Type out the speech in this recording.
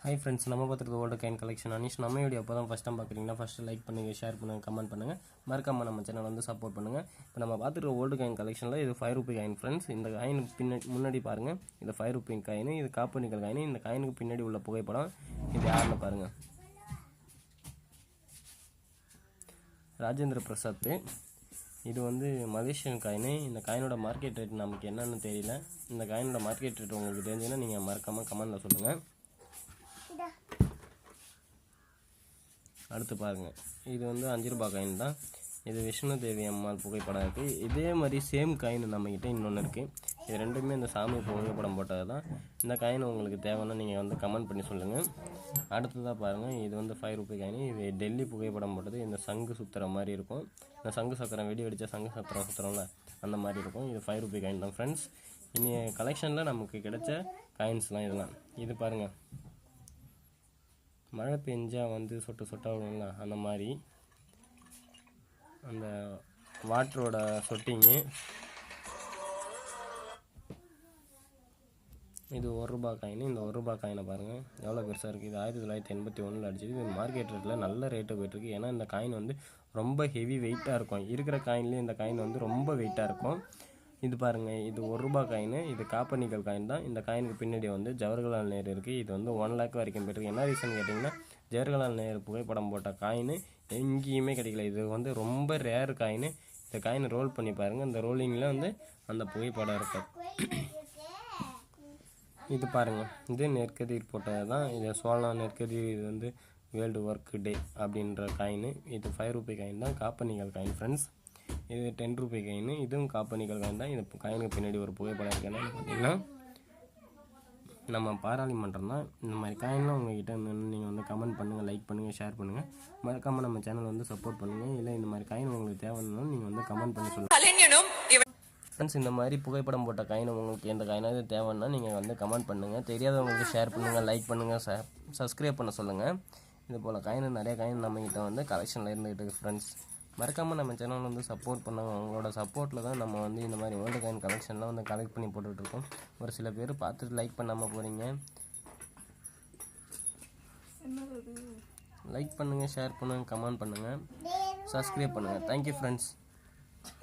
Hi friends, நம்ம பார்த்துருக்க old coin collection Anish. நம்ம வீடியோ அப்போ தான் ஃபஸ்ட் டைம் பார்க்குறீங்கன்னா ஃபஸ்ட்டு லைக் பண்ணுங்கள், ஷேர் பண்ணுங்கள், கமெண்ட் பண்ணுங்கள். மறக்காமல் நம்ம சேனல் வந்து சப்போர்ட் பண்ணுங்கள். இப்போ நம்ம பார்த்துருக்க ஓல்டு காயின் கலெக்ஷனில் இது 5 ரூபி காயின் ஃப்ரெண்ட்ஸ். இந்த காயின் முன்னாடி பாருங்கள், இது 5 ரூபி காயின், இது காப்பு நிக்கல் காயின். இந்த காயினுக்கு பின்னாடி உள்ள புகைப்படம் இது யாருன்னு பாருங்கள், ராஜேந்திர பிரசாத். இது வந்து மலேசியன் காயின். இந்த காயினோட மார்க்கெட் ரேட் நமக்கு என்னன்னு தெரியல. இந்த காயினோட மார்க்கெட் ரேட் உங்களுக்கு தெரிஞ்சுன்னா நீங்கள் மறக்காமல் கமெண்டில் சொல்லுங்கள். அடுத்து பாருங்கள், இது வந்து 5 ரூபா காயின் தான். இது விஷ்ணு தேவி அம்மாள் புகைப்படம் இருக்குது. இதே மாதிரி சேம் காயின் நம்மக்கிட்ட இன்னொன்று இருக்குது. இது ரெண்டுமே இந்த சாமி புகைப்படம் போட்டது தான். இந்த காயின் உங்களுக்கு தேவைன்னா நீங்கள் வந்து கமெண்ட் பண்ணி சொல்லுங்கள். அடுத்ததாக பாருங்கள், இது வந்து 5 ரூபி காயின். இது டெல்லி புகைப்படம் போட்டது. இந்த சங்கு சுற்றுற மாதிரி இருக்கும். இந்த சங்கு சக்கரம் வெடி வெடித்த சங்கு சுற்றுறோம்ல, அந்த மாதிரி இருக்கும். இது 5 ரூபி காயின் தான் ஃப்ரெண்ட்ஸ். இனி கலெக்ஷனில் நமக்கு கிடைச்ச காயின்ஸ்லாம் இதெல்லாம். இது பாருங்கள், மழை பெஞ்சால் வந்து சொட்டு சொட்டாக விடுங்களா, அந்த மாதிரி அந்த வாட்டரோட சொட்டிங்கு. இது 1 ரூபா காயின். இந்த 1 ரூபா காயினை பாருங்கள் எவ்வளோ பெருசாக இருக்குது. இது 1981 அடிச்சது. இது மார்க்கெட் ரேட்டில் நல்ல ரேட்டு போய்ட்டுருக்கு. ஏன்னா இந்த காயின் வந்து ரொம்ப ஹெவி வெயிட்டாக இருக்கும். இருக்கிற காயின்லேயே இந்த காயின் வந்து ரொம்ப வெயிட்டாக இருக்கும். இது பாருங்கள், இது 1 ரூபா காயின். இது காப்பர் நிக்கல் காயின் தான். இந்த காயினுக்கு பின்னாடி வந்து ஜவஹர்லால் நேரு இருக்குது. இது வந்து 1 லேக் வரைக்கும் போயிருக்கு. என்ன ரீசன் கேட்டிங்கன்னா, ஜவஹர்லால் நேரு புகைப்படம் போட்ட காயின் எங்கேயுமே கிடைக்கல. இது வந்து ரொம்ப ரேர் காயின். இந்த காயின் ரோல் பண்ணி பாருங்கள், இந்த ரோலிங்கில் வந்து அந்த புகைப்படம் இருக்குது. இது பாருங்கள், இது நெற்கதிர் போட்டது தான். இது சோழா நெற்கதிர். இது வந்து வேர்ல்டு ஒர்க் டே அப்படின்ற காயின். இது 5 ரூபி காயின் தான், காப்பர் நிக்கல் காயின் ஃப்ரெண்ட்ஸ். இது 10 ரூபி காயின். இதுவும் காப்பர் நிக்கல் காயின் தான். இது காயினுக்கு பின்னாடி ஒரு புகைப்படம் இருக்குன்னா பார்த்தீங்கன்னா நம்ம பாராளுமன்றம் தான். இந்த மாதிரி காயின்லாம் உங்கள்கிட்ட இருந்ததுன்னு நீங்கள் வந்து கமெண்ட் பண்ணுங்கள், லைக் பண்ணுங்கள், ஷேர் பண்ணுங்கள். மறக்காமல் நம்ம சேனல் வந்து சப்போர்ட் பண்ணுங்கள். இல்லை இந்த மாதிரி காயின் உங்களுக்கு தேவைன்னாலும் நீங்கள் வந்து கமெண்ட் பண்ணி சொல்லுங்கள் ஃப்ரெண்ட்ஸ். இந்த மாதிரி புகைப்படம் போட்ட காயின் உங்களுக்கு எந்த காயினாவது தேவைன்னா நீங்கள் வந்து கமெண்ட் பண்ணுங்கள். தெரியாதவங்களுக்கு ஷேர் பண்ணுங்கள், லைக் பண்ணுங்கள், சப்ஸ்கிரைப் பண்ண சொல்லுங்கள். இது போல் காயின் நிறைய காயின் நம்மகிட்ட வந்து கலெக்ஷனில் இருந்துகிட்டு இருக்குது ஃப்ரெண்ட்ஸ். மறக்காமல் நம்ம சேனல் வந்து சப்போர்ட் பண்ணாங்க. உங்களோட சப்போர்ட்டில் தான் நம்ம வந்து இந்த மாதிரி ஓல்டு காயின் கலெக்ஷன்லாம் வந்து கலெக்ட் பண்ணி போட்டுட்ருக்கோம். ஒரு சில பேர் பார்த்துட்டு லைக் பண்ணாமல் போகிறீங்க. லைக் பண்ணுங்கள், ஷேர் பண்ணுங்கள், கமெண்ட் பண்ணுங்கள், சப்ஸ்கிரைப் பண்ணுங்கள். Thank you friends.